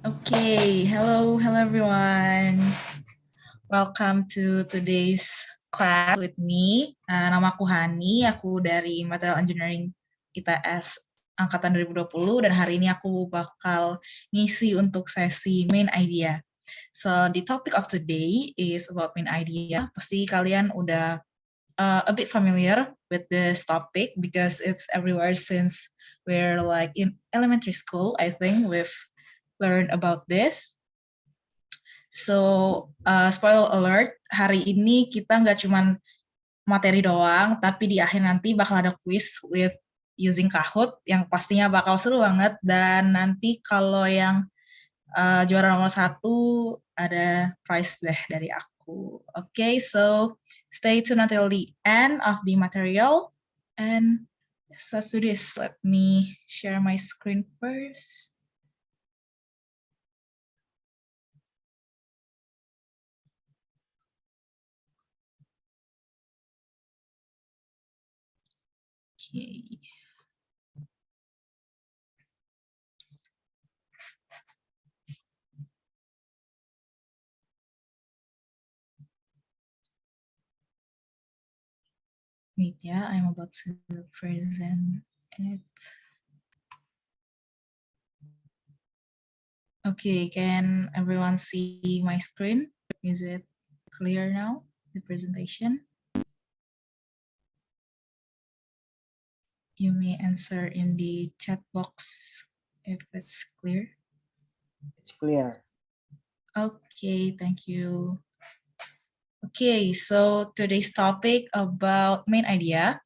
Okay, hello everyone. Welcome to today's class with me. Nama aku Hani, aku dari Material Engineering ITS Angkatan 2020 dan hari ini aku bakal ngisi untuk sesi main idea. So, the topic of today is about main idea. Pasti kalian udah a bit familiar with this topic because it's everywhere since we're like in elementary school. I think we've learned about this. So, spoiler alert, hari ini kita nggak cuman materi doang, tapi di akhir nanti bakal ada quiz with using Kahoot yang pastinya bakal seru banget. Dan nanti kalau yang juara nomor 1 ada prize deh dari aku. Okay, so stay tuned until the end of the material. And yes, let's do this. Let me share my screen first. Okay. Wait, yeah, I'm about to present it. Okay, can everyone see my screen? Is it clear now, the presentation? You may answer in the chat box if it's clear. It's clear. Okay, thank you. Okay, so today's topic about main idea.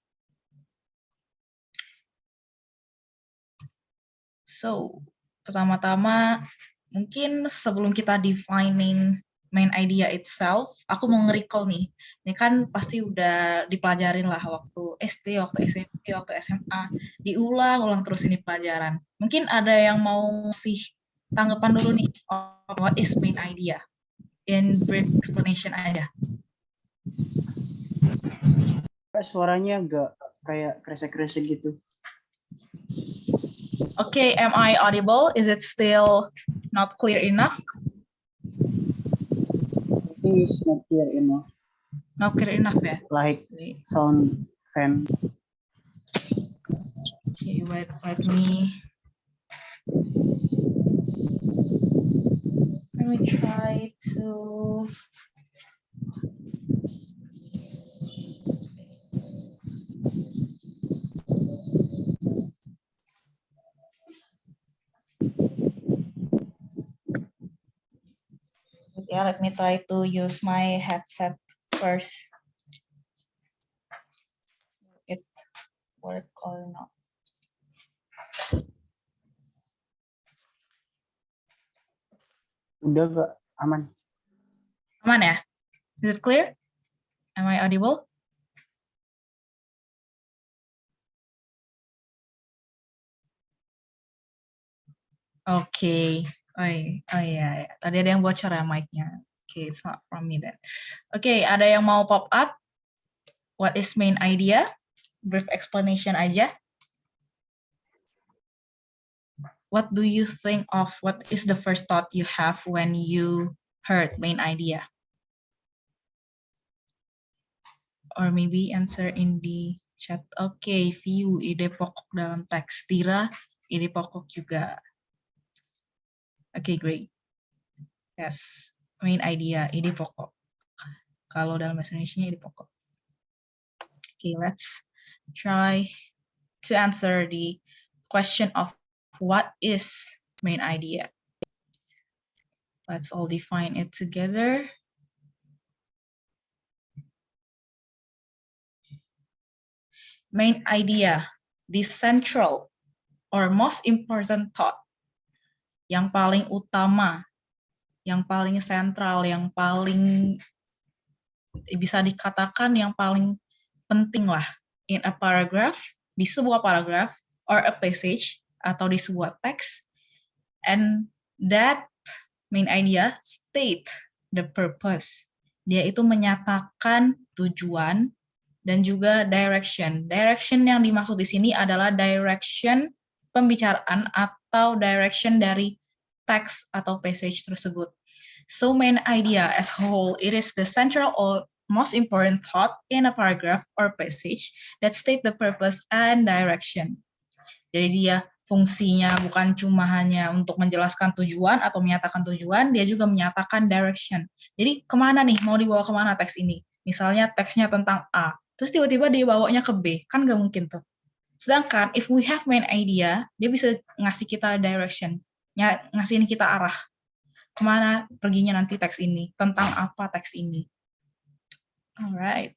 So, pertama-tama mungkin sebelum kita defining main idea itself, aku mau nge-recall nih. Ini kan pasti udah dipelajarin lah waktu SD, waktu SMP, waktu SMA. Diulang-ulang terus ini pelajaran. Mungkin ada yang mau ngasih tanggapan dulu nih, what is main idea? In brief explanation aja. Suaranya agak kayak kresek-kresek gitu. Okay, am I audible? Is it still not clear enough? It is not clear enough. Not clear enough ya? Like Wait. sound fan. Okay, wait, let me try to let me try to use my headset first. It work or not? Udah gak aman? Aman ya? Is it clear? Am I audible? Okay. Oh iya. Tadi ada yang bocor ya mic-nya. Okay, it's not from me then. Okay, ada yang mau pop up? What is main idea? Brief explanation aja. What do you think of? What is the first thought you have when you heard main idea? Or maybe answer in the chat. Okay, view, ide pokok dalam teks. Tira, ide pokok juga. Okay, great. Yes, main idea, ide pokok. Kalau dalam bahasa Indonesia, ide pokok. Okay, let's try to answer the question of what is main idea. Let's all define it together. Main idea, the central or most important thought, yang paling utama, yang paling sentral, yang paling bisa dikatakan yang paling penting lah in a paragraph, di sebuah paragraph, or a passage, atau di sebuah teks, and that main idea state the purpose. Dia itu menyatakan tujuan dan juga direction. Direction yang dimaksud di sini adalah direction pembicaraan atau direction dari teks atau passage tersebut. So main idea as a whole, it is the central or most important thought in a paragraph or passage that state the purpose and direction. Jadi dia fungsinya bukan cuma hanya untuk menjelaskan tujuan atau menyatakan tujuan, dia juga menyatakan direction. Jadi kemana nih, mau dibawa kemana teks ini? Misalnya teksnya tentang A, terus tiba-tiba dia bawanya ke B, kan nggak mungkin tuh. Sedangkan if we have main idea, dia bisa ngasih kita direction, ngasihin kita arah. Kemana perginya nanti teks ini, tentang apa teks ini. Alright,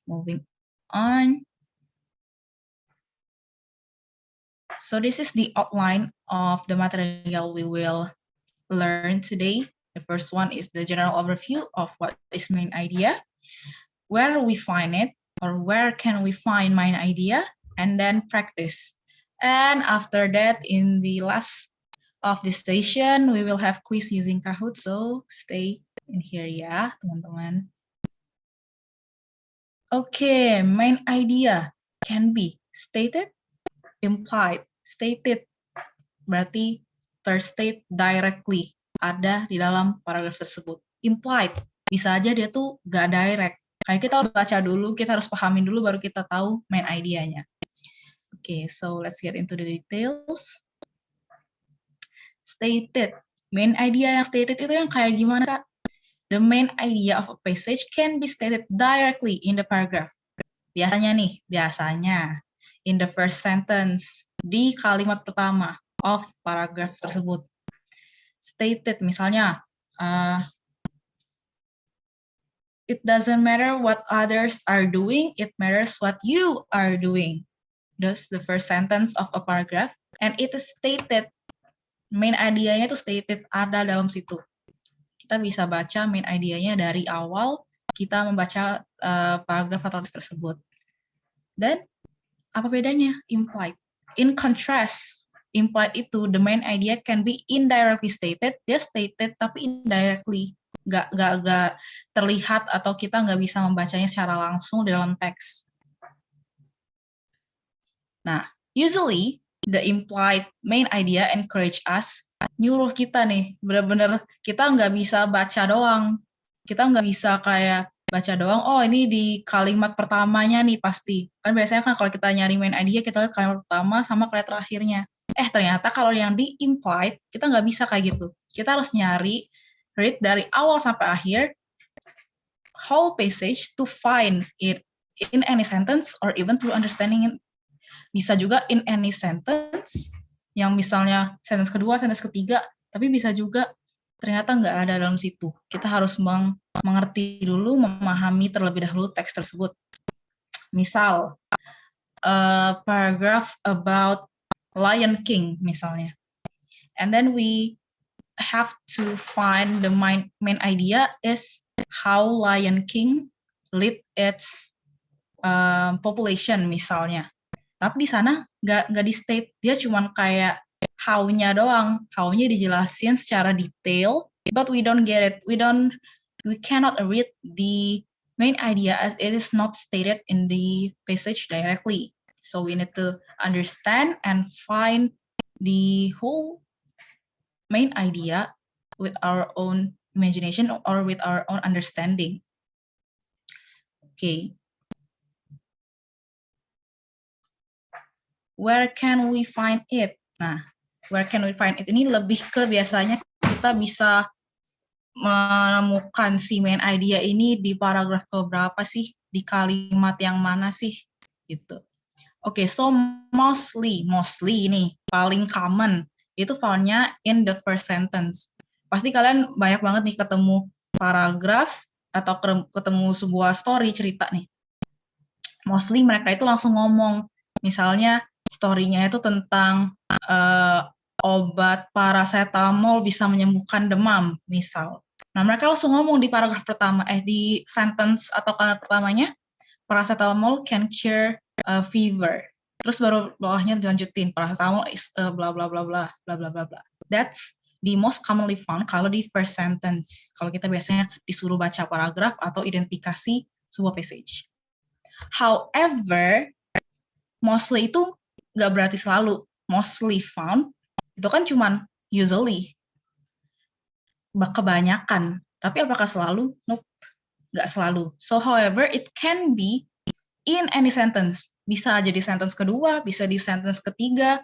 moving on. So this is the outline of the material we will learn today. The first one is the general overview of what is main idea, where we find it, or where can we find main idea, and then practice. And after that, in the last of this session, we will have quiz using Kahoot, so stay in here ya, teman-teman. Okay, main idea can be stated, implied, stated, berarti terstate directly, ada di dalam paragraf tersebut. Implied, bisa aja dia tuh gak direct. Kayak kita harus baca dulu, kita harus pahamin dulu, baru kita tahu main idea-nya. Okay, so let's get into the details. Stated, main idea yang stated itu yang kayak gimana, Kak? The main idea of a passage can be stated directly in the paragraph. Biasanya in the first sentence, di kalimat pertama of paragraph tersebut. Stated, misalnya, it doesn't matter what others are doing, it matters what you are doing. That's the first sentence of a paragraph, and it is stated, main idea-nya itu stated, ada dalam situ. Kita bisa baca main idea-nya dari awal kita membaca paragraf atau teks tersebut. Dan apa bedanya? Implied. In contrast, implied itu the main idea can be indirectly stated, dia stated tapi indirectly, nggak terlihat atau kita nggak bisa membacanya secara langsung dalam teks. Nah, usually the implied main idea encourage us, nyuruh kita nih, benar-benar kita nggak bisa baca doang, kita nggak bisa kayak baca doang, oh ini di kalimat pertamanya nih pasti. Kan biasanya kan kalau kita nyari main idea, kita lihat kalimat pertama sama kalimat terakhirnya. Ternyata kalau yang di implied, kita nggak bisa kayak gitu. Kita harus nyari, read dari awal sampai akhir, whole passage to find it in any sentence or even through understanding it. Bisa juga in any sentence, yang misalnya sentence kedua, sentence ketiga, tapi bisa juga ternyata nggak ada dalam situ. Kita harus mengerti dulu, memahami terlebih dahulu teks tersebut. Misal, paragraph about Lion King misalnya. And then we have to find the main idea is how Lion King lead its population misalnya. Tapi di sana nggak di state, dia cuman kayak how-nya doang, how-nya dijelasin secara detail, but we don't get it, we cannot read the main idea as it is not stated in the passage directly. So we need to understand and find the whole main idea with our own imagination or with our own understanding. Okay. Where can we find it? Nah, where can we find it? Ini lebih ke biasanya kita bisa menemukan si main idea ini di paragraf keberapa sih? Di kalimat yang mana sih? Gitu. Oke, so mostly ini paling common itu found-nya in the first sentence. Pasti kalian banyak banget nih ketemu paragraf atau ketemu sebuah story cerita nih. Mostly mereka itu langsung ngomong, misalnya story-nya itu tentang obat paracetamol bisa menyembuhkan demam, misal. Nah, mereka langsung ngomong di paragraf pertama, di sentence atau kalimat pertamanya, paracetamol can cure fever. Terus baru bawahnya dilanjutin, paracetamol is bla bla bla bla bla bla bla bla. That's the most commonly found kalau di first sentence. Kalau kita biasanya disuruh baca paragraf atau identifikasi sebuah passage. However, mostly itu nggak berarti selalu. Mostly found itu kan cuman Usually. Kebanyakan. Tapi apakah selalu? Nope. Nggak selalu. So, however, it can be in any sentence. Bisa jadi sentence kedua, bisa di sentence ketiga,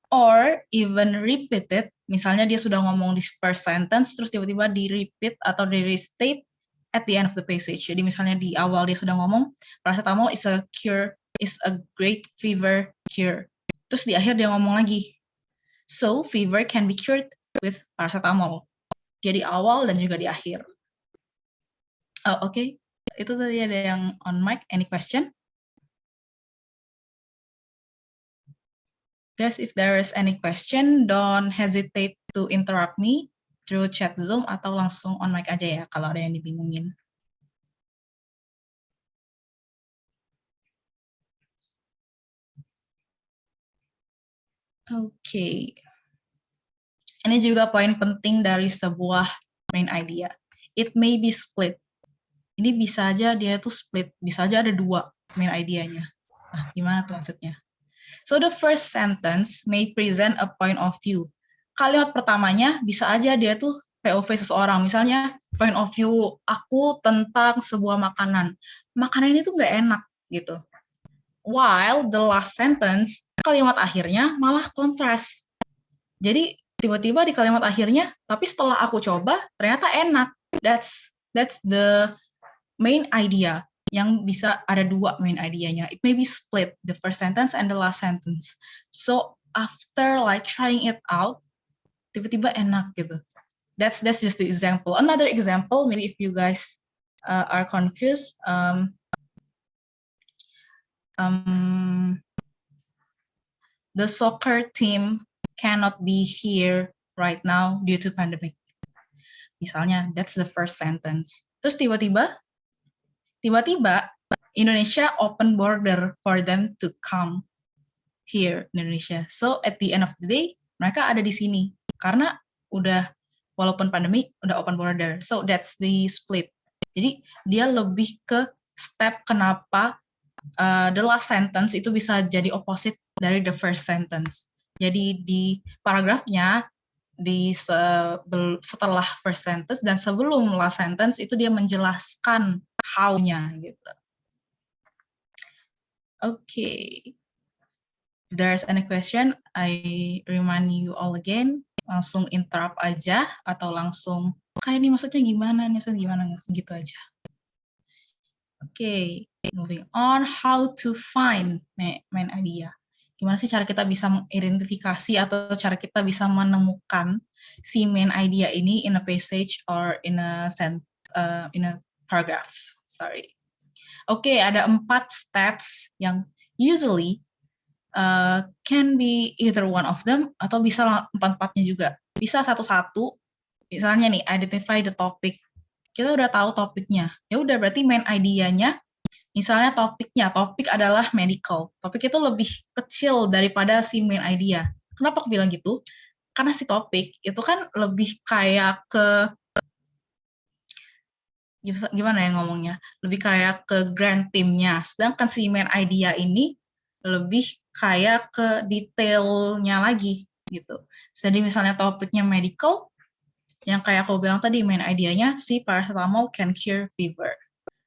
or even repeated. Misalnya dia sudah ngomong di first sentence, terus tiba-tiba di-repeat atau di-restate at the end of the passage. Jadi misalnya di awal dia sudah ngomong, paracetamol is a cure, is a great fever cure. Terus di akhir dia ngomong lagi, so fever can be cured with paracetamol. Dia di awal dan juga di akhir. Oh, oke. Itu tadi ada yang on mic. Any question? Guys, if there is any question, don't hesitate to interrupt me through chat Zoom atau langsung on mic aja ya kalau ada yang dibingungin. Oke. Ini juga poin penting dari sebuah main idea. It may be split. Ini bisa aja dia tuh split, bisa aja ada dua main idenya. Nah, gimana tuh maksudnya? So the first sentence may present a point of view. Kalimat pertamanya bisa aja dia tuh POV seseorang. Misalnya point of view aku tentang sebuah makanan. Makanan ini tuh nggak enak gitu. While the last sentence, kalimat akhirnya malah kontras. Jadi tiba-tiba di kalimat akhirnya, tapi setelah aku coba ternyata enak. That's the main idea. Yang bisa ada dua main idenya. It may be split, the first sentence and the last sentence. So after like trying it out, tiba-tiba enak gitu. That's just the example. Another example, maybe if you guys are confused, the soccer team cannot be here right now due to pandemic. Misalnya, that's the first sentence. Terus tiba-tiba Indonesia open border for them to come here in Indonesia. So at the end of the day, mereka ada di sini karena udah walaupun pandemi udah open border. So that's the split. Jadi dia lebih ke step kenapa the last sentence itu bisa jadi opposite dari the first sentence. Jadi di paragrafnya setelah first sentence dan sebelum last sentence itu dia menjelaskan how-nya gitu. Okay. If there's any question, I remind you all again, langsung interrupt aja atau langsung kayak ini maksudnya gimana gitu aja. Okay, moving on, how to find main idea. Gimana sih cara kita bisa mengidentifikasi atau cara kita bisa menemukan si main idea ini in a passage or in a paragraph. Sorry. Oke, ada 4 steps yang usually can be either one of them atau bisa 4-4-nya juga. Bisa satu-satu. Misalnya nih, identify the topic. Kita udah tahu topiknya. Ya udah berarti main idenya. Misalnya topik adalah medical. Topik itu lebih kecil daripada si main idea. Kenapa aku bilang gitu? Karena si topik itu kan lebih kayak ke gimana ya ngomongnya? Lebih kayak ke grand theme-nya. Sedangkan si main idea ini lebih kayak ke detailnya lagi gitu. Jadi misalnya topiknya medical, yang kayak aku bilang tadi main idenya si paracetamol can cure fever.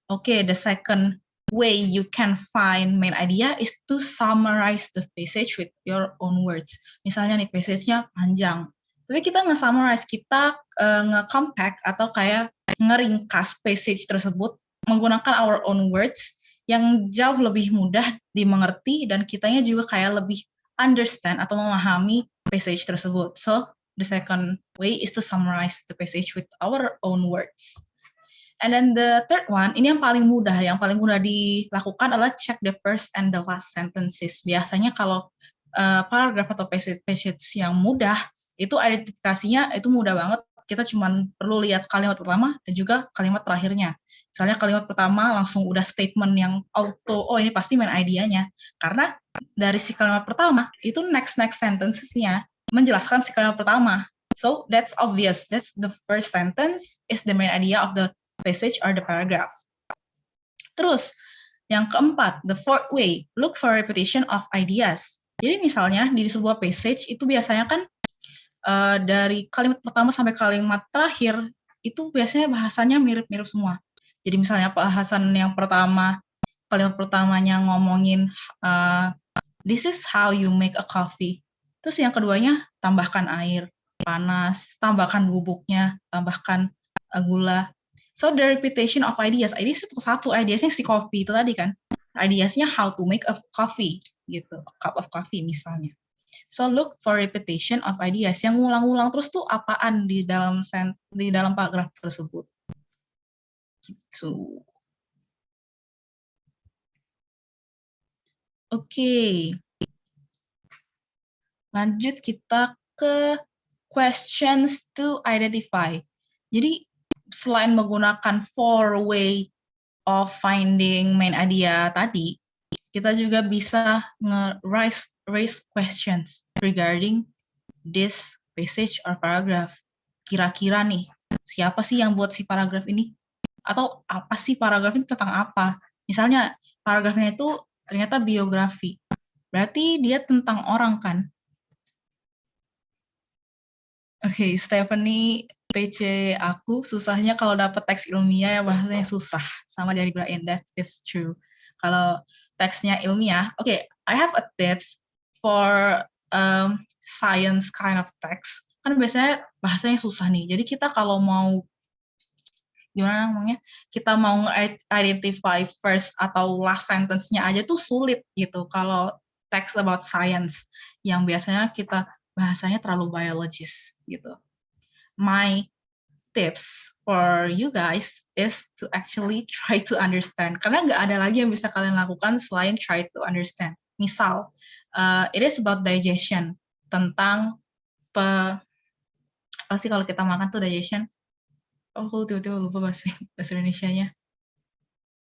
Okay, the second way you can find main idea is to summarize the passage with your own words. Misalnya nih passage-nya panjang, tapi kita nge-summarize, kita nge-compact atau kayak ngeringkas passage tersebut menggunakan our own words yang jauh lebih mudah dimengerti dan kitanya juga kayak lebih understand atau memahami passage tersebut. So, the second way is to summarize the passage with our own words. And then the third one, ini yang paling mudah dilakukan adalah check the first and the last sentences. Biasanya kalau paragraf atau passage yang mudah, itu identifikasinya itu mudah banget. Kita cuma perlu lihat kalimat pertama dan juga kalimat terakhirnya. Misalnya kalimat pertama langsung udah statement yang auto, oh ini pasti main idenya. Karena dari si kalimat pertama, itu next sentences-nya menjelaskan si kalimat pertama. So that's obvious. That's the first sentence is the main idea of the passage or the paragraph. Terus, yang keempat, the fourth way, look for repetition of ideas. Jadi misalnya di sebuah passage itu biasanya kan dari kalimat pertama sampai kalimat terakhir itu biasanya bahasanya mirip-mirip semua. Jadi misalnya bahasan yang pertama, kalimat pertamanya ngomongin this is how you make a coffee. Terus yang keduanya tambahkan air panas, tambahkan bubuknya, tambahkan gula. So the repetition of ideas satu ideasnya si kopi itu tadi kan. Ideasnya how to make a coffee gitu, a cup of coffee misalnya. So look for repetition of ideas. Yang ngulang-ngulang terus tuh apaan di dalam paragraf tersebut. Gitu. Oke. Lanjut kita ke questions to identify. Jadi selain menggunakan 4 way of finding main idea tadi, kita juga bisa raise questions regarding this passage or paragraph. Kira-kira nih, siapa sih yang buat si paragraf ini? Atau apa sih paragraf ini tentang apa? Misalnya, paragrafnya itu ternyata biografi. Berarti dia tentang orang kan? Oke, Stephanie, PC aku susahnya kalau dapat teks ilmiah ya bahasanya susah. Sama jadi Brian, that is true. Kalau teksnya ilmiah, oke, I have a tips for science kind of text. Kan biasanya bahasanya susah nih. Jadi kita kalau mau gimana namanya? Kita mau identify first atau last sentence-nya aja tuh sulit gitu. Kalau text about science yang biasanya kita bahasanya terlalu biologis gitu. My tips for you guys is to actually try to understand. Karena nggak ada lagi yang bisa kalian lakukan selain try to understand. Misal, it is about digestion. Tentang apa sih kalau kita makan tuh digestion? Oh, aku tiba-tiba lupa bahasa Indonesianya.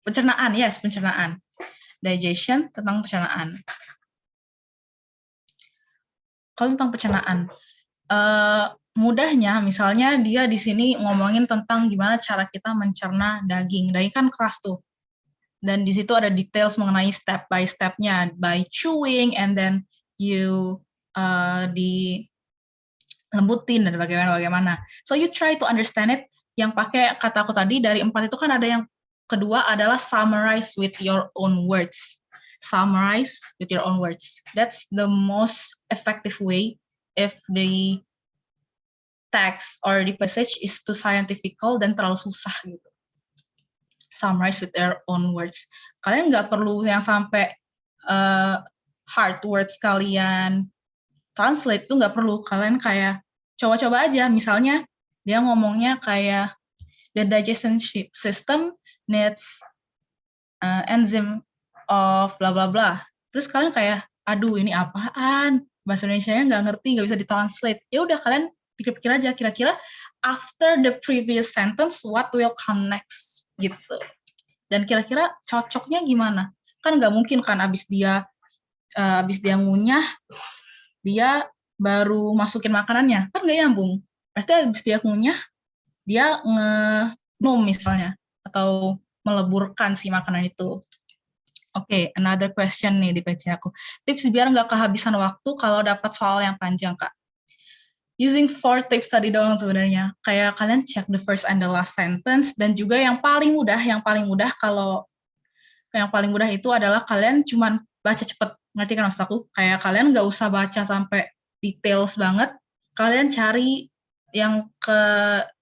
Pencernaan, yes, pencernaan. Digestion tentang pencernaan. Kalau tentang pencernaan, mudahnya misalnya dia di sini ngomongin tentang gimana cara kita mencerna daging. Daging kan keras tuh. Dan di situ ada details mengenai step by step-nya, by chewing and then you dilembutin dan bagaimana. So you try to understand it. Yang pakai kataku tadi dari 4 itu kan ada yang kedua adalah summarize with your own words. Summarize with your own words. That's the most effective way if the text or the passage is too scientifical dan terlalu susah gitu. Summarize with their own words. Kalian nggak perlu yang sampai hard words kalian translate, itu nggak perlu. Kalian kayak coba-coba aja. Misalnya dia ngomongnya kayak the digestion system needs enzyme of bla bla bla. Terus kalian kayak, aduh ini apaan? Bahasa Indonesianya nggak ngerti, nggak bisa ditranslate. Ya udah kalian pikir-pikir aja kira-kira after the previous sentence what will come next gitu. Dan kira-kira cocoknya gimana? Kan nggak mungkin kan abis dia ngunyah dia baru masukin makanannya, kan nggak nyambung. Pasti abis dia ngunyah dia minum misalnya atau meleburkan si makanan itu. Oke, another question nih di PC aku. Tips biar nggak kehabisan waktu kalau dapat soal yang panjang, Kak. Using 4 tips tadi doang sebenarnya. Kayak kalian check the first and the last sentence, dan juga yang paling mudah itu adalah kalian cuman baca cepet. Ngerti kan maksud aku? Kayak kalian nggak usah baca sampai details banget. Kalian cari yang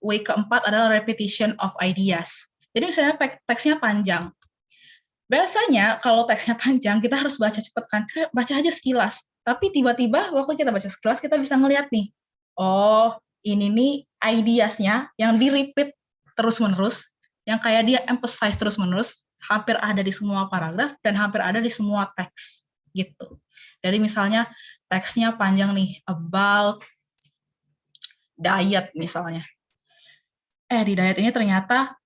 way keempat adalah repetition of ideas. Jadi misalnya teksnya panjang. Biasanya kalau teksnya panjang, kita harus baca cepet kan, baca aja sekilas. Tapi tiba-tiba waktu kita baca sekilas, kita bisa ngeliat nih, oh ini nih ideasnya yang di-repeat terus-menerus, yang kayak dia emphasize terus-menerus, hampir ada di semua paragraf, dan hampir ada di semua teks, gitu. Jadi misalnya teksnya panjang nih, about diet misalnya. Di diet ini ternyata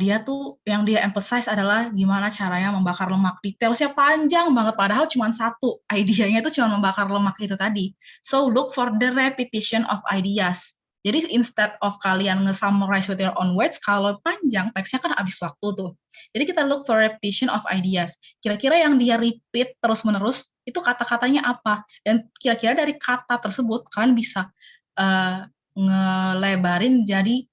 dia tuh yang dia emphasize adalah gimana caranya membakar lemak. Detailsnya panjang banget, padahal cuma satu. Idenya itu cuma membakar lemak itu tadi. So look for the repetition of ideas. Jadi instead of kalian nge-summarize with your own words, kalau panjang teksnya kan habis waktu tuh. Jadi kita look for repetition of ideas. Kira-kira yang dia repeat terus-menerus itu kata-katanya apa? Dan kira-kira dari kata tersebut kalian bisa ngelebarin jadi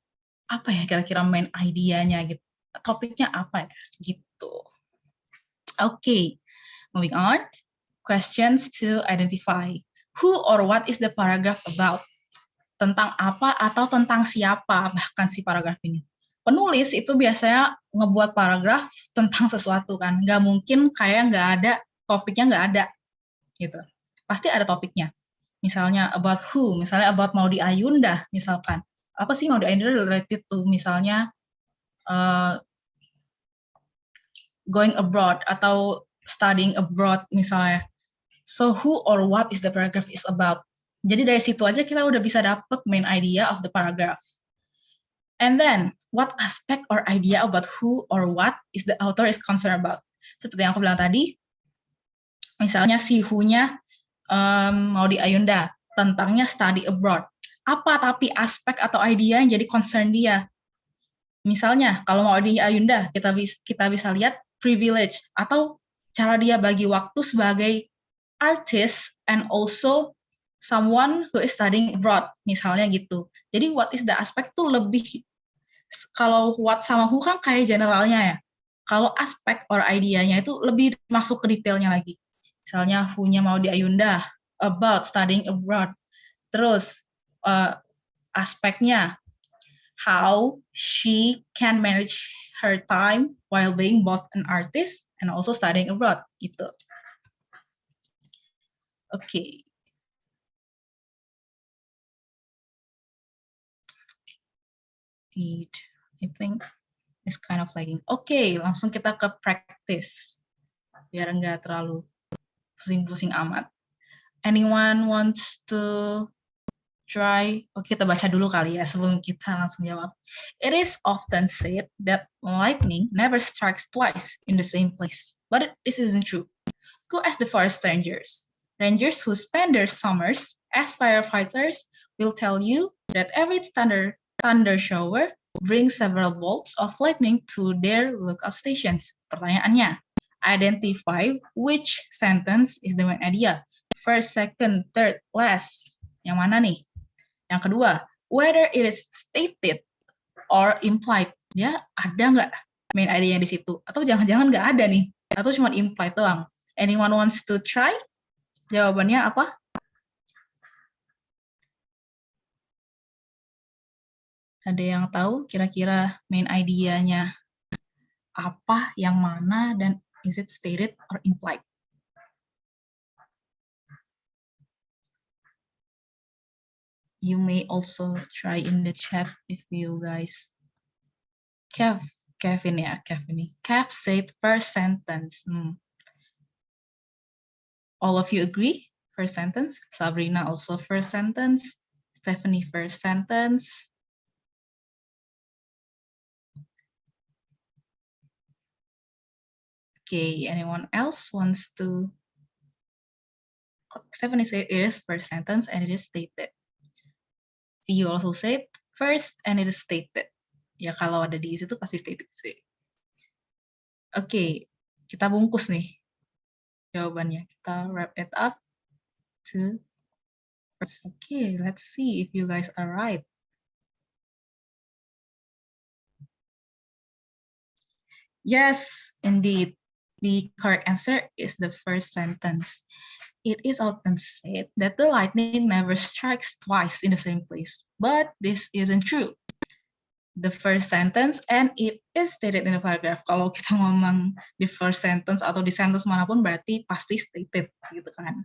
apa ya kira-kira main idenya gitu, topiknya apa ya gitu. Okay, moving on. Questions to identify. Who or what is the paragraph about? Tentang apa atau tentang siapa bahkan si paragraf ini. Penulis itu biasanya ngebuat paragraf tentang sesuatu kan. Nggak mungkin kayak nggak ada, topiknya nggak ada gitu. Pasti ada topiknya. Misalnya about who, misalnya about Maudy Ayunda misalkan. Apa sih Maudy Ayunda related to misalnya going abroad atau studying abroad misalnya. So who or what is the paragraph is about. Jadi dari situ aja kita udah bisa dapet main idea of the paragraph. And then, what aspect or idea about who or what is the author is concerned about. Seperti yang aku bilang tadi, misalnya si who-nya Maudy Ayunda, tentangnya study abroad. Apa tapi aspek atau idea yang jadi concern dia. Misalnya, kalau Maudy Ayunda, kita bisa lihat privilege, atau cara dia bagi waktu sebagai artist and also someone who is studying abroad, misalnya gitu. Jadi what is the aspect tuh lebih, kalau what sama who kan kayak generalnya ya. Kalau aspek or idenya itu lebih masuk ke detailnya lagi. Misalnya who-nya Maudy Ayunda about studying abroad. Terus aspeknya how she can manage her time while being both an artist and also studying abroad gitu. Okay. I think it's kind of lagging. Okay, langsung kita ke practice. Biar nggak terlalu pusing-pusing amat. Anyone wants to try? Oke, kita baca dulu kali ya sebelum kita langsung jawab. It is often said that lightning never strikes twice in the same place. But this isn't true. Go ask the forest rangers. Rangers who spend their summers as firefighters will tell you that every thunder shower brings several bolts of lightning to their lookout stations. Pertanyaannya, identify which sentence is the main idea. First, second, third, last. Yang mana nih? Yang kedua, whether it is stated or implied. Dia ada nggak main idea di situ? Atau jangan-jangan nggak ada nih? Atau cuma implied doang? Anyone wants to try? Jawabannya apa? Ada yang tahu kira-kira main idea-nya apa, yang mana, dan is it stated or implied? You may also try in the chat if you guys. Kevin ya, Kevin. Kev said first sentence. All of you agree? First sentence. Sabrina also first sentence. Stephanie first sentence. Okay, anyone else wants to? Stephanie said it is first sentence and it is stated. You also said first and it is stated. Ya kalau ada di situ pasti stated sih. Oke, kita bungkus nih jawabannya. Kita wrap it up to first. Okay, let's see if you guys are right. Yes, indeed. The correct answer is the first sentence. It is often said that the lightning never strikes twice in the same place, but this isn't true. The first sentence and it is stated in the paragraph. Kalau kita ngomong di first sentence atau di sentence manapun berarti pasti stated gitu kan.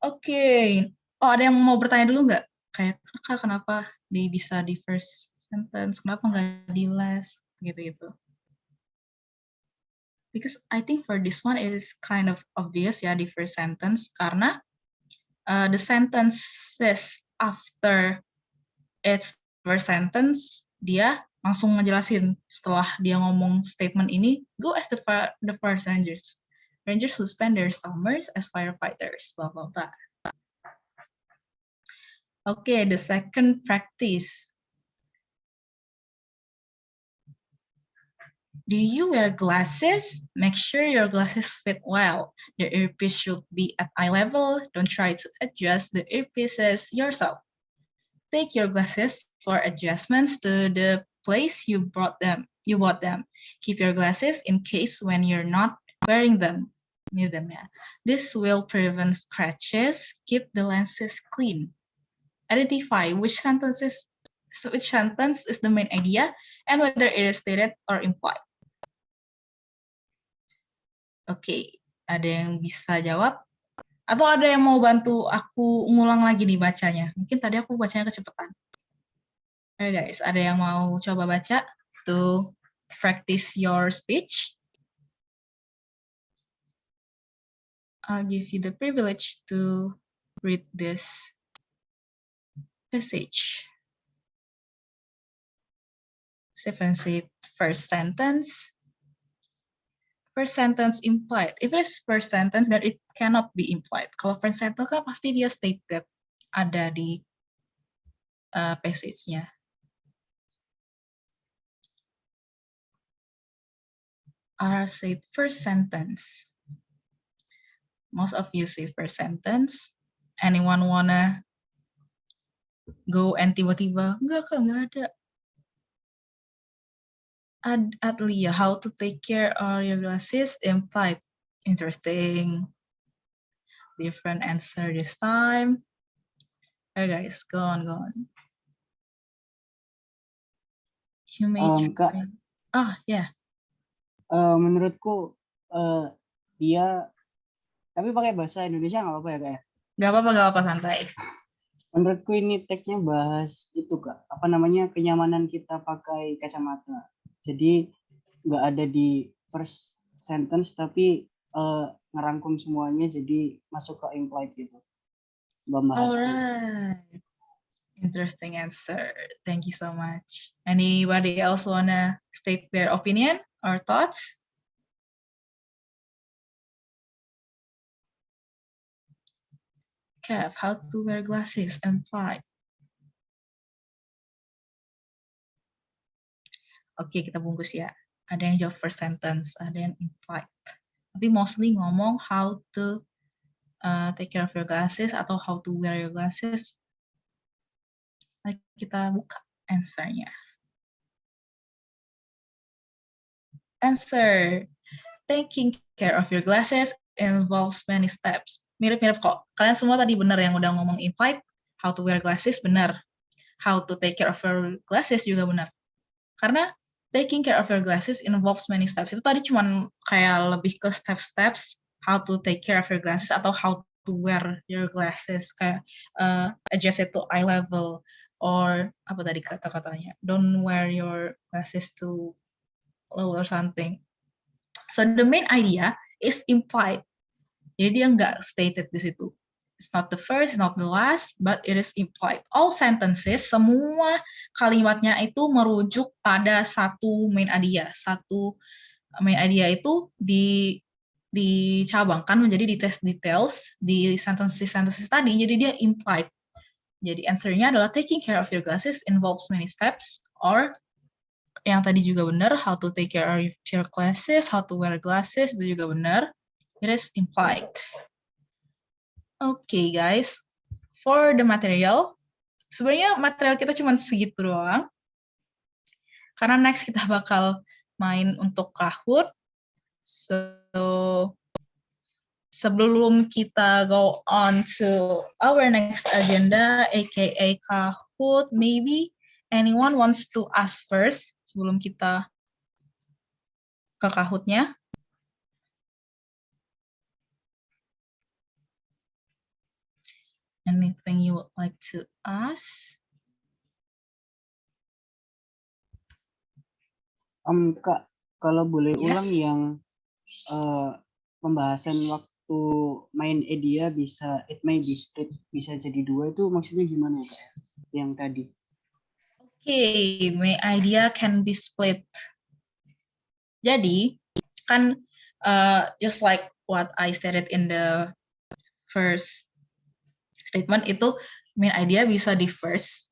Oke. Oh, ada yang mau bertanya dulu nggak? Kayak kenapa dia bisa di first sentence, kenapa nggak di last gitu-gitu. Because I think for this one it is kind of obvious ya di first sentence karena the sentences after its first sentence dia langsung ngejelasin setelah dia ngomong statement ini, go as the first rangers who spend their summers as firefighters, blah blah blah. Okay, the second practice. Do you wear glasses? Make sure your glasses fit well. The earpiece should be at eye level. Don't try to adjust the earpieces yourself. Take your glasses for adjustments to the place you bought them. Keep your glasses in case when you're not wearing them. This will prevent scratches. Keep the lenses clean. Identify which sentence is the main idea and whether it is stated or implied. Oke, ada yang bisa jawab? Atau ada yang mau bantu aku ngulang lagi nih bacanya? Mungkin tadi aku bacanya kecepatan. Oke guys, ada yang mau coba baca to practice your speech? I'll give you the privilege to read this passage. Stephen said first sentence. First sentence implied. If it is first sentence, then it cannot be implied. Kalau first sentence kan pasti dia stated ada di passage-nya. R said first sentence. Most of you say first sentence. Anyone wanna go and tiba-tiba enggak kak, enggak ada. Adlia, how to take care of your glasses implied. Interesting. Different answer this time. Okay guys, go on. You may Kak, yeah. Menurutku dia tapi pakai bahasa Indonesia nggak apa-apa ya kak ya? Nggak apa-apa santai. Menurutku ini teksnya bahas itu kak, apa namanya, kenyamanan kita pakai kacamata. Jadi nggak ada di first sentence tapi ngerangkum semuanya jadi masuk ke implied gitu. Alright. Interesting answer. Thank you so much. Anybody else wanna state their opinion or thoughts? Kev, how to wear glasses implied. Oke, kita bungkus ya. Ada yang jawab first sentence, ada yang implied. Tapi mostly ngomong how to take care of your glasses atau how to wear your glasses. Mari kita buka answer-nya. Answer. Taking care of your glasses involves many steps. Mirip-mirip kok. Kalian semua tadi benar yang udah ngomong implied. How to wear glasses benar. How to take care of your glasses juga benar. Karena taking care of your glasses involves many steps. Itu tadi cuman kayak lebih ke steps how to take care of your glasses atau how to wear your glasses, kayak adjust it to eye level or apa tadi kata-katanya, don't wear your glasses too low or something. So the main idea is implied. Jadi dia nggak stated di situ. It's not the first, not the last, but it is implied. All sentences, semua kalimatnya itu merujuk pada satu main idea. Satu main idea itu dicabangkan menjadi details di sentences tadi, jadi dia implied. Jadi answer-nya adalah taking care of your glasses involves many steps, or yang tadi juga benar, how to take care of your glasses, how to wear glasses, itu juga benar. It is implied. Okay, guys. For the material, sebenarnya material kita cuma segitu doang. Karena next kita bakal main untuk Kahoot. So, sebelum kita go on to our next agenda, aka Kahoot, maybe anyone wants to ask first sebelum kita ke Kahootnya? Anything you would like to ask? Kak, kalau boleh Yes. ulang yang pembahasan waktu main idea bisa it may be split, bisa jadi dua, itu maksudnya gimana ya Kak? Yang tadi. Okay, main idea can be split. Jadi kan just like what I stated in the first statement, itu main idea bisa di first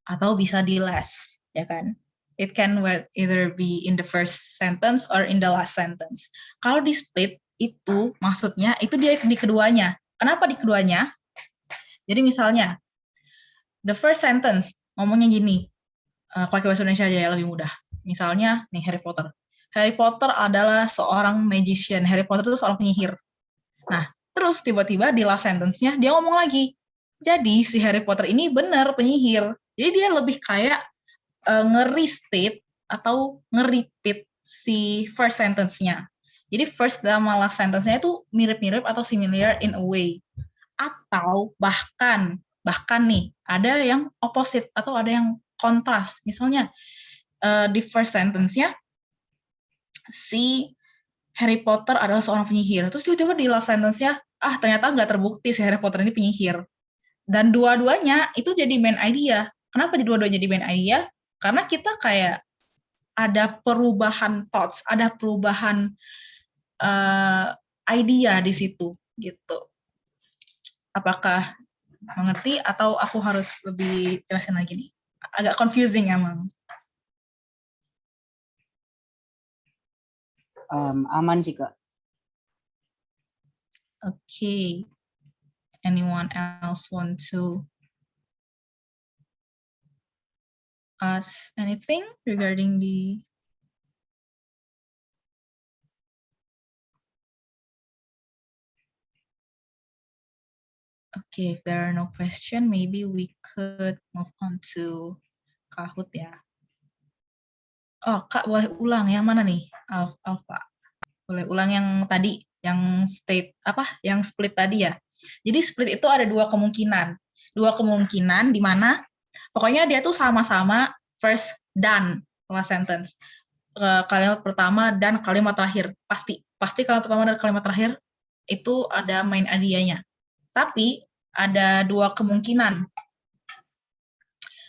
atau bisa di last, ya kan? It can either be in the first sentence or in the last sentence. Kalau di split itu maksudnya itu dia di keduanya. Kenapa di keduanya? Jadi misalnya the first sentence ngomongnya gini, pakai bahasa Indonesia aja ya lebih mudah. Misalnya nih Harry Potter. Harry Potter adalah seorang magician. Harry Potter itu seorang penyihir. Nah, terus tiba-tiba di last sentence-nya dia ngomong lagi. Jadi si Harry Potter ini benar penyihir. Jadi dia lebih kayak nge-restate atau nge-repeat si first sentence-nya. Jadi first sama last sentence-nya itu mirip-mirip atau similar in a way. Atau bahkan nih ada yang opposite atau ada yang kontras. Misalnya di first sentence-nya si Harry Potter adalah seorang penyihir. Terus tiba-tiba di last sentence-nya ternyata nggak terbukti si Harry Potter ini penyihir. Dan dua-duanya itu jadi main idea. Kenapa dua-duanya jadi main idea? Karena kita kayak ada perubahan thoughts, ada perubahan idea di situ gitu. Apakah mengerti atau aku harus lebih jelasin lagi nih? Agak confusing emang. Aman sih Kak. Okay. Anyone else want to ask anything regarding the Okay, if there are no question, maybe we could move on to Kahoot ya. Oh, Kak boleh ulang yang mana nih? Alfa. Boleh ulang yang tadi, yang yang split tadi ya. Jadi split itu ada dua kemungkinan. Dua kemungkinan di mana pokoknya dia tuh sama-sama first dan last sentence. Kalimat pertama dan kalimat terakhir. Pasti kalimat pertama dan kalimat terakhir itu ada main idea-nya. Tapi ada dua kemungkinan.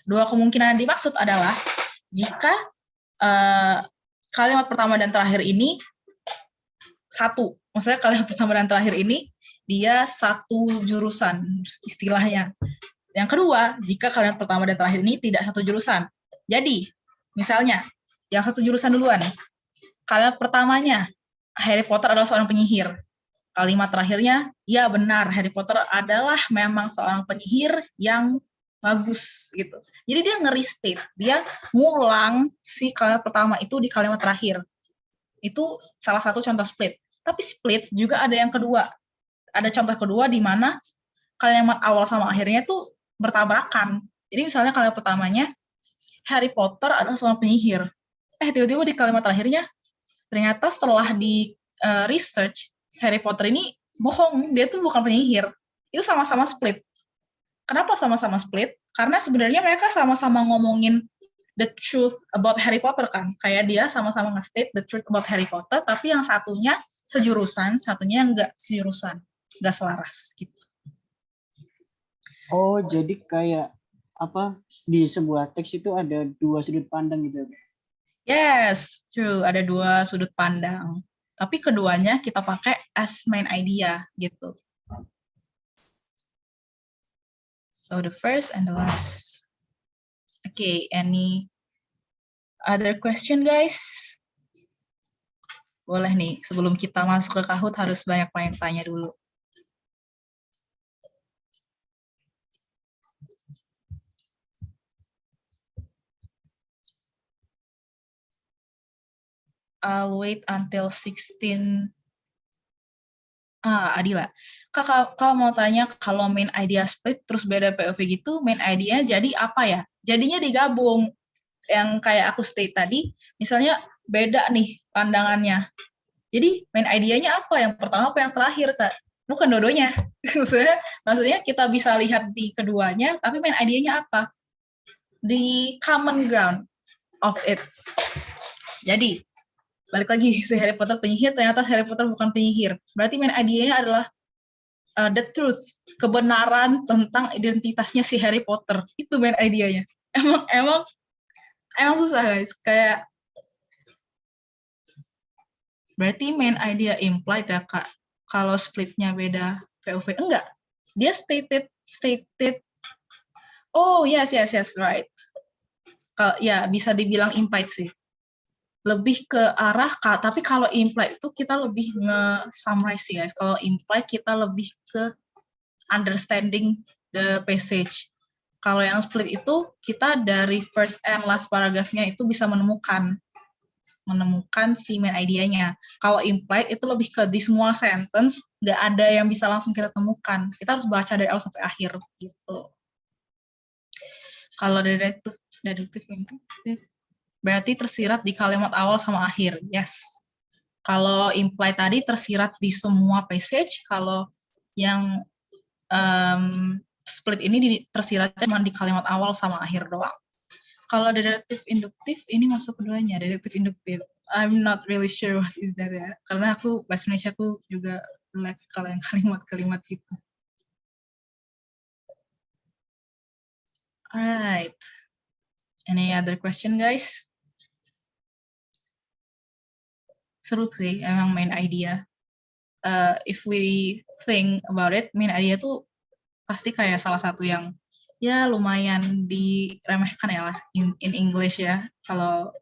Dua kemungkinan yang dimaksud adalah jika kalimat pertama dan terakhir ini satu. Maksudnya kalimat pertama dan terakhir ini dia satu jurusan istilahnya. Yang kedua, jika kalimat pertama dan terakhir ini tidak satu jurusan. Jadi, misalnya, yang satu jurusan duluan. Kalimat pertamanya, Harry Potter adalah seorang penyihir. Kalimat terakhirnya, ya benar, Harry Potter adalah memang seorang penyihir yang bagus gitu. Jadi dia nge-restate, dia ngulang si kalimat pertama itu di kalimat terakhir. Itu salah satu contoh split. Tapi split juga ada yang kedua. Ada contoh kedua di mana kalimat awal sama akhirnya tuh bertabrakan. Jadi misalnya kalimat pertamanya, Harry Potter adalah seorang penyihir. Tiba-tiba di kalimat terakhirnya, ternyata setelah di research, Harry Potter ini bohong, dia tuh bukan penyihir. Itu sama-sama split. Kenapa sama-sama split? Karena sebenarnya mereka sama-sama ngomongin the truth about Harry Potter kan. Kayak dia sama-sama nge-state the truth about Harry Potter, tapi yang satunya sejurusan, satunya nggak sejurusan, nggak selaras gitu. Oh, jadi kayak apa di sebuah teks itu ada dua sudut pandang gitu ya? Yes, true. Ada dua sudut pandang. Tapi keduanya kita pakai as main idea gitu. So the first and the last. Okay, any other question guys? Boleh nih, sebelum kita masuk ke Kahoot harus banyak-banyak tanya dulu. I'll wait until 16. Adila. Kakak, kalau mau tanya, kalau main idea split terus beda POV gitu, main idea jadi apa ya? Jadinya digabung. Yang kayak aku state tadi, misalnya beda nih pandangannya. Jadi main idenya apa? Yang pertama apa yang terakhir, Kak? Bukan dua-duanya. maksudnya kita bisa lihat di keduanya, tapi main idenya apa? The common ground of it. Jadi, balik lagi, si Harry Potter penyihir, ternyata Harry Potter bukan penyihir. Berarti main idenya adalah the truth, kebenaran tentang identitasnya si Harry Potter. Itu main idenya. Emang susah guys, kayak berarti main idea implied ya Kak, kalau splitnya beda POV. Enggak, dia stated, oh yes, right. Ya bisa dibilang implied sih. Lebih ke arah, tapi kalau implied itu kita lebih nge-summarize sih guys. Kalau implied kita lebih ke understanding the passage. Kalau yang split itu kita dari first and last paragraph-nya itu bisa menemukan si main idea-nya. Kalau implied itu lebih ke di semua sentence nggak ada yang bisa langsung kita temukan. Kita harus baca dari awal sampai akhir gitu. Kalau deduktif berarti tersirat di kalimat awal sama akhir. Yes. Kalau implied tadi tersirat di semua passage. Kalau yang split ini tersiratnya cuma di kalimat awal sama akhir doang. Kalau deduktif induktif ini masuk keduanya, deduktif induktif. I'm not really sure what is that ya. Karena aku bahasa Indonesia aku juga like kalau yang kalimat-kalimat gitu. Alright. Any other question guys? Seru sih emang main idea. If we think about it, main idea tuh pasti kayak salah satu yang ya lumayan diremehkan ya lah in English ya. Kalau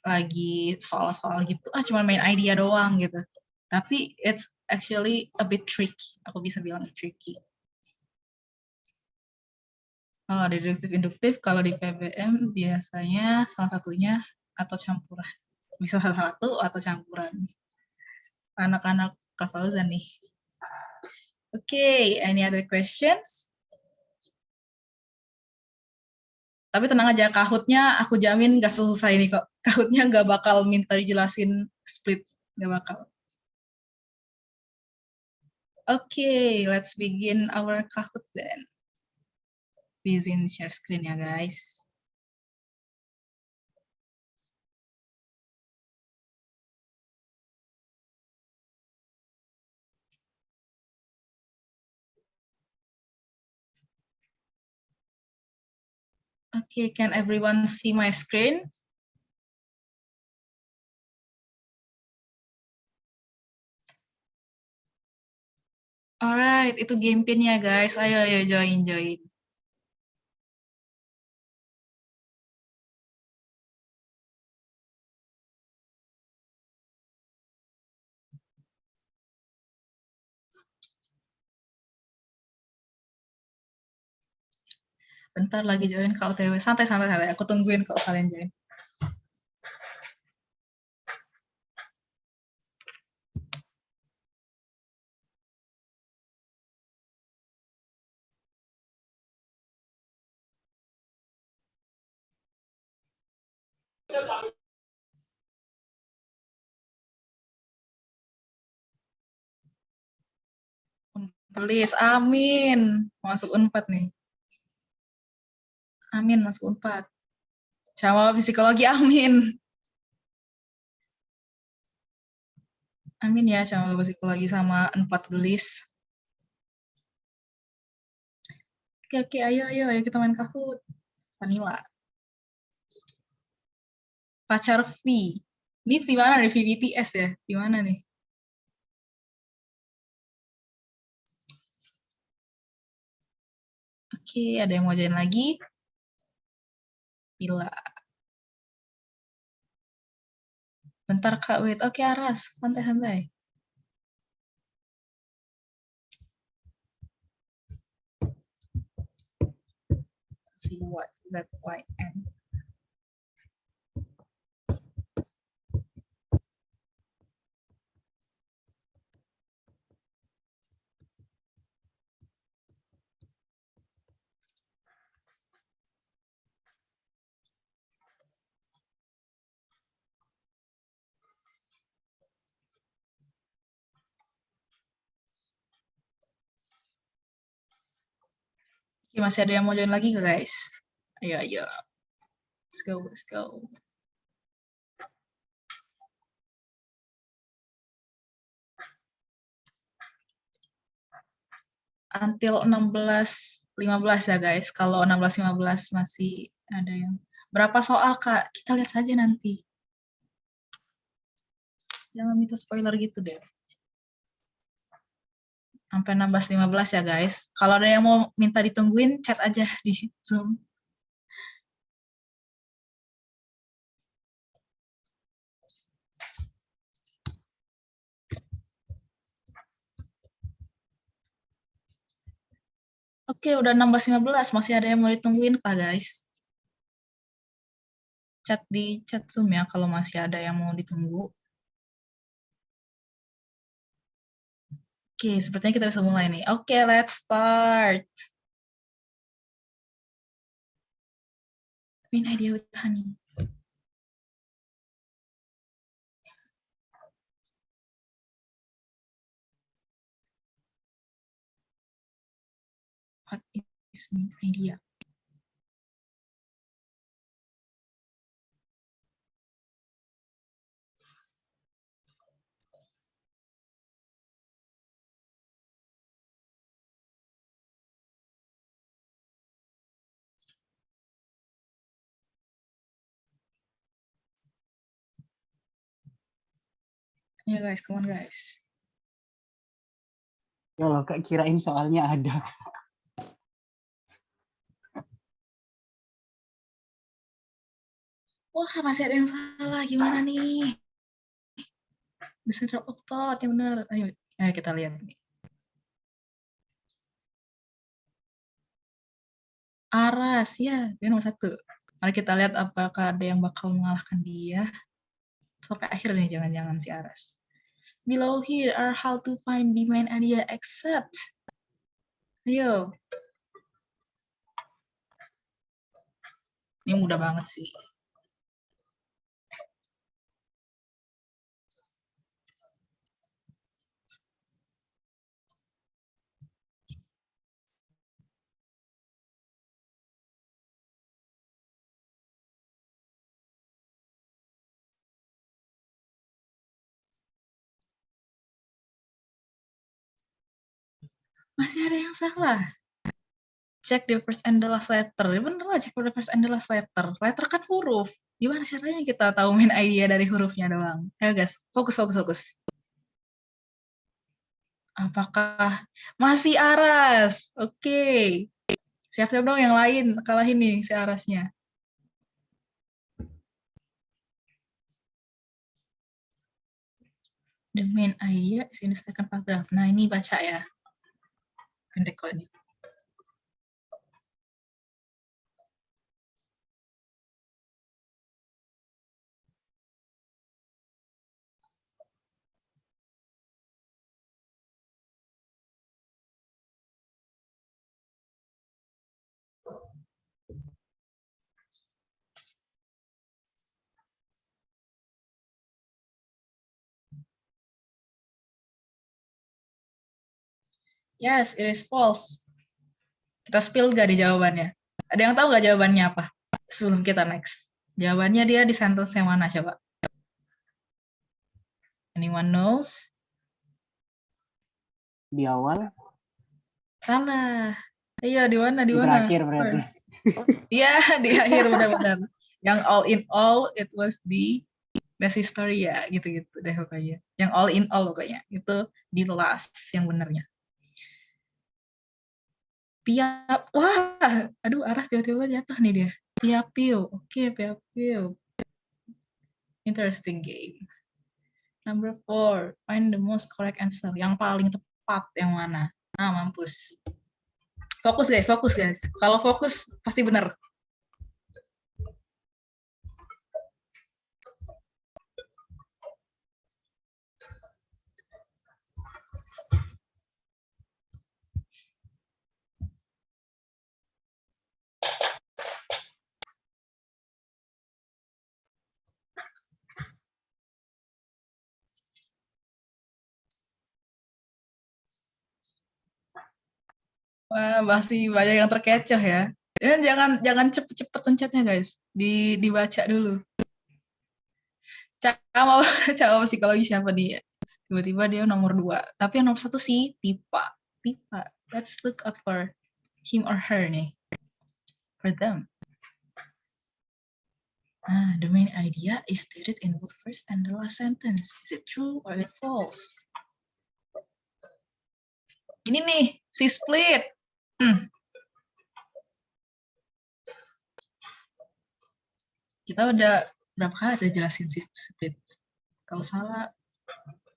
lagi soal-soal gitu, cuma main idea doang gitu. Tapi it's actually a bit tricky. Aku bisa bilang tricky. Oh, deduktif induktif kalau di PBM biasanya salah satunya atau campuran. Bisa salah satu atau campuran. Anak-anak Kak Fauzan nih. Okay, any other questions? Tapi tenang aja, Kahoot-nya aku jamin gak susah ini kok. Kahoot-nya gak bakal minta dijelasin split. Gak bakal. Okay, let's begin our Kahoot then. Izin share screen ya guys. Okay, can everyone see my screen? Alright, itu game pin-nya guys. Ayo join. Bentar lagi join ke OTW. Santai. Aku tungguin kalau kalian join. Please, amin. Masuk Unpad nih. Amin, masuk Unpad. Sama psikologi, amin. Amin ya, sama psikologi sama Unpad gelis. Oke, ayo kita main Kahoot. Vanilla. Pacar V. Ini V mana nih? V BTS ya? Di mana nih? Oke, ada yang mau join lagi? Bila. Bentar Kak, wait. Oke, Aras. Santai. See what ZYN. Oke, masih ada yang mau join lagi nggak guys? Ayo. Let's go. Until 16.15 ya guys. Kalau 16.15 masih ada yang... Berapa soal Kak? Kita lihat saja nanti. Jangan minta spoiler gitu deh. Sampai 16.15 ya guys. Kalau ada yang mau minta ditungguin, chat aja di Zoom. Oke, udah 16:15. Masih ada yang mau ditungguin kah, guys? Chat di chat Zoom ya, kalau masih ada yang mau ditunggu. Oke, sepertinya kita bisa mulai nih. Oke, let's start. Main idea with honey. What is main idea? Ya guys, come on guys. Ya loh, Kak, kirain soalnya ada. Wah, masih ada yang salah. Gimana nih? The center of thought, yang benar. Ayo kita lihat nih. Aras, ya, dia nomor 1. Mari kita lihat apakah ada yang bakal mengalahkan dia. Sampai akhir nih, jangan-jangan si Aras. Below here are how to find the main idea except. Ayo. Ini mudah banget sih. Masih ada yang salah. Check the first and the last letter. Ya bener lah, check the first and the last letter. Letter kan huruf. Gimana caranya kita tahu main idea dari hurufnya doang? Ayo guys, fokus, fokus, fokus. Apakah masih Aras? Oke. Siap-siap dong yang lain. Kalahin nih si Arasnya. The main idea is in the second paragraph. Nah, ini baca ya. Pendek kok ini. Yes, it is false. Kita spill gak di jawabannya? Ada yang tahu nggak jawabannya apa? Sebelum kita next. Jawabannya dia di sentence yang mana coba? Anyone knows? Di awal? Salah. Iya, di mana? Di Di mana? terakhir berarti. Iya, di akhir benar-benar. Yang all in all, it was the best history ya, gitu-gitu deh pokoknya. Yang all in all pokoknya. Itu di last yang benernya. Piap, wah, aduh Aras tiba-tiba jatuh nih dia. Piapiu, oke Piapiu. Interesting game. Number 4, find the most correct answer. Yang paling tepat yang mana? Ah, mampus. Fokus guys, fokus guys. Kalau fokus pasti benar. Wah, masih banyak yang terkecoh ya. Dan jangan cepet-cepet pencetnya guys. Dibaca dulu. Cak psikologi siapa dia? Tiba-tiba dia nomor 2. Tapi yang nomor 1 sih Pipa. Pipa. Let's look out for him or her nih. For them. The main idea is stated in both first and the last sentence. Is it true or it false? Ini nih, si split. Kita udah berapa kali kita jelasin si split. Kalau salah,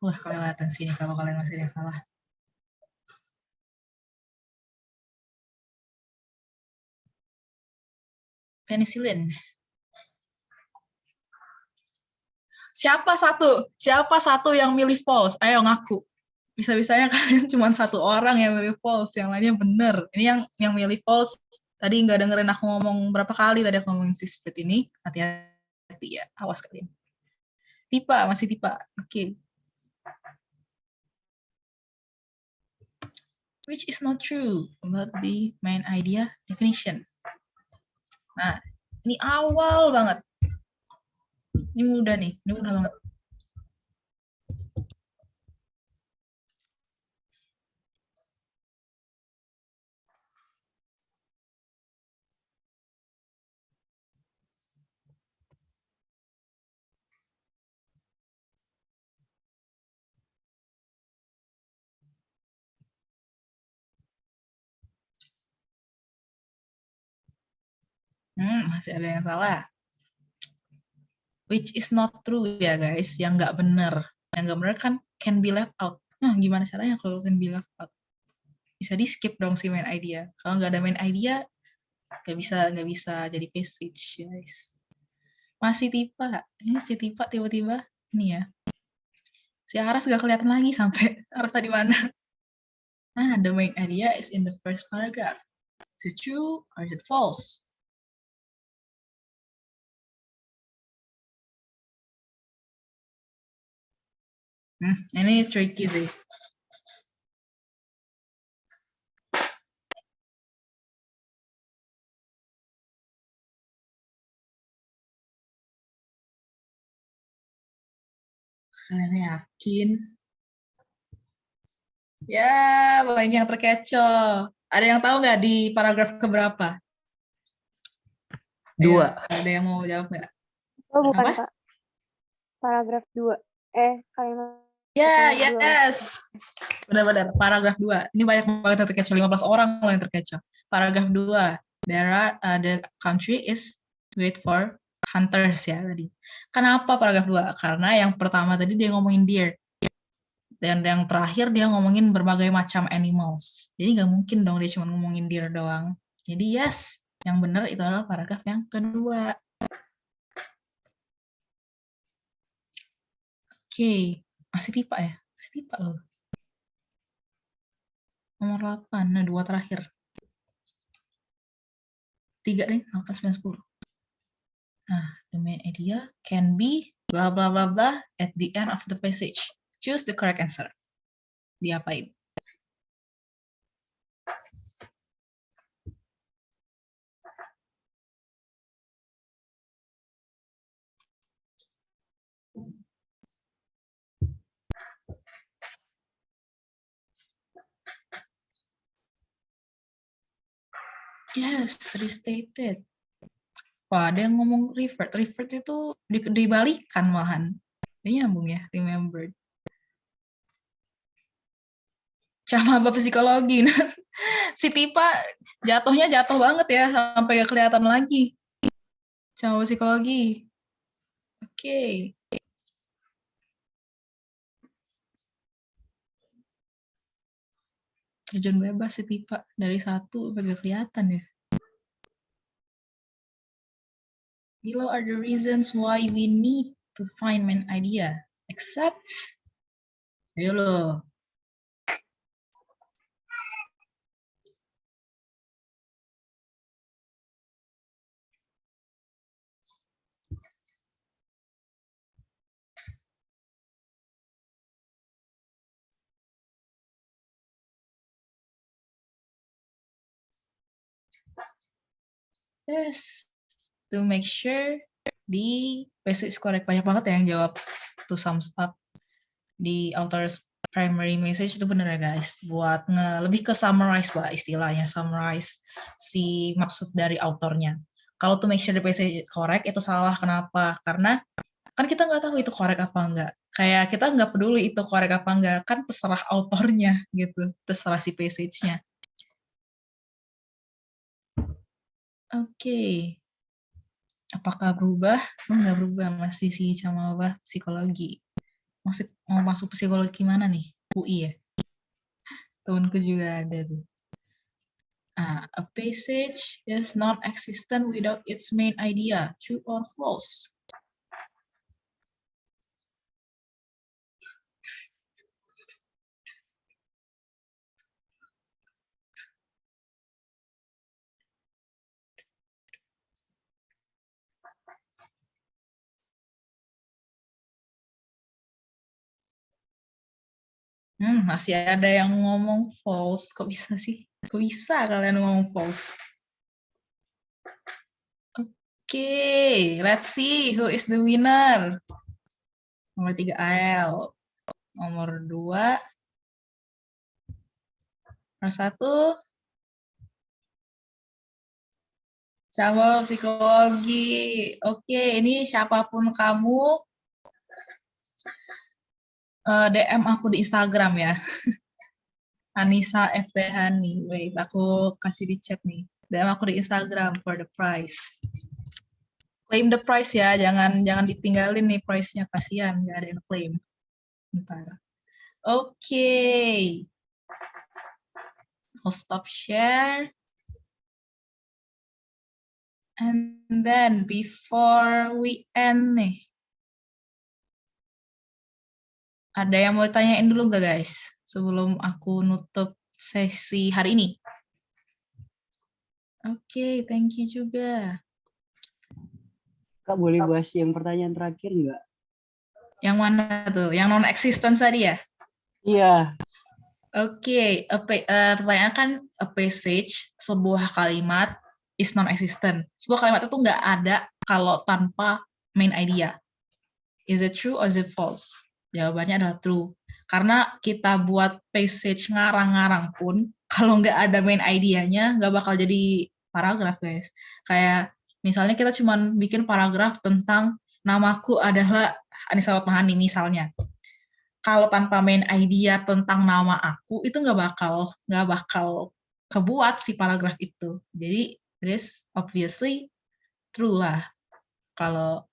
wah kelewatan sini kalau kalian masih ada yang salah. Penicillin. Siapa satu yang milih false? Ayo ngaku. Bisa-bisanya kalian cuma satu orang yang milih false, yang lainnya bener. Ini yang milih false tadi nggak dengerin aku ngomong berapa kali tadi aku ngomongin si split ini. Hati-hati ya, awas kalian. Masih tipa. Oke. Which is not true about the main idea definition. Nah, ini awal banget. Ini mudah banget. Masih ada yang salah. Which is not true ya guys, yang nggak benar. Yang nggak benar kan can be left out. Nah, gimana caranya kalau can be left out? Bisa di skip dong si main idea. Kalau nggak ada main idea, nggak bisa jadi passage guys. Masih tipa. Ini si tipa tiba-tiba ini ya. Si Aras nggak kelihatan lagi sampai Aras tadi mana. Nah, the main idea is in the first paragraph. Is it true or is it false? Ini tricky sih. Kalian yakin? Ya, banyak yang terkecoh. Ada yang tahu nggak di paragraf keberapa? 2. Ada yang mau jawab nggak? Oh, bukan, Apa? Kak. Paragraf 2. Kalimat. Ya, yes. Benar-benar. Paragraf 2. Ini banyak banget yang terkecoh. 15 orang loh yang terkecoh. Paragraf 2. The country is wait for hunters ya tadi. Kenapa paragraf 2? Karena yang pertama tadi dia ngomongin deer. Dan yang terakhir dia ngomongin berbagai macam animals. Jadi nggak mungkin dong dia cuma ngomongin deer doang. Jadi yes, yang benar itu adalah paragraf yang kedua. Oke, masih tipa ya? Masih tipa loh. Nomor 8, nah 2 terakhir. 3 nih, 8, 9, 10. Nah, the main idea can be blah blah blah blah at the end of the passage. Choose the correct answer. Diapain? Yes, restated. Wah, ada yang ngomong revert. Revert itu dibalikan malahan. Ini nyambung ya, remembered. Sama Bapak Psikologi. Si Tipa jatuhnya jatuh banget ya, sampai gak kelihatan lagi. Sama Psikologi. Oke. Terjun bebas si Tipa. Dari 1 sampai gak kelihatan ya. Below are the reasons why we need to find main idea. Except, ayo loh. Yes, to make sure the passage is correct. Banyak banget ya yang jawab to sums up di author's primary message itu bener ya guys. Buat lebih ke summarize lah istilahnya, summarize si maksud dari autornya. Kalau to make sure the passage is correct itu salah. Kenapa? Karena kan kita nggak tahu itu correct apa enggak. Kayak kita nggak peduli itu correct apa enggak. Kan terserah autornya gitu. Terserah si passage-nya. Oke. Apakah berubah? Enggak berubah, masih sih sama psikologi. Mau masuk psikologi mana nih? UI ya? Temenku juga ada tuh. A passage is non-existent without its main idea. True or false? Masih ada yang ngomong false. Kok bisa sih? Kok bisa kalian ngomong false? Oke, let's see who is the winner. Nomor 3 AL. Nomor 2. Nomor 1. Cabang psikologi. Oke, ini siapapun kamu, DM aku di Instagram ya. Anissa FT Hani. Wait, aku kasih di chat nih. DM aku di Instagram for the prize. Claim the prize ya, jangan ditinggalin nih prize-nya, kasihan nggak ada yang claim. Bentar. Oke. I'll stop share. And then before we end nih, ada yang mau tanyain dulu nggak guys? Sebelum aku nutup sesi hari ini. Oke, thank you juga. Kak, boleh bahas yang pertanyaan terakhir nggak? Yang mana tuh? Yang non-existent tadi ya? Iya. Oke, pertanyaan kan a passage, sebuah kalimat is non-existent. Sebuah kalimat itu nggak ada kalau tanpa main idea. Is it true or is it false? Jawabannya adalah true. Karena kita buat passage ngarang-ngarang pun, kalau nggak ada main idea-nya, nggak bakal jadi paragraf, guys. Kayak misalnya kita cuma bikin paragraf tentang namaku adalah Anissa Fatmahani misalnya. Kalau tanpa main idea tentang nama aku, itu nggak bakal kebuat si paragraf itu. Jadi, this obviously true lah. Kalau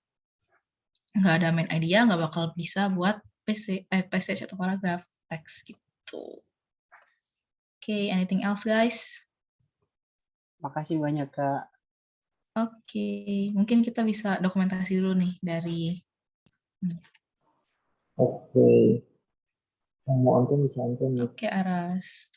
nggak ada main idea, nggak bakal bisa buat passage atau paragraf teks gitu. Oke, anything else guys? Makasih banyak Kak. Oke, mungkin kita bisa dokumentasi dulu nih dari. Oke. Yang mau onton bisa onton. Oke, Aras.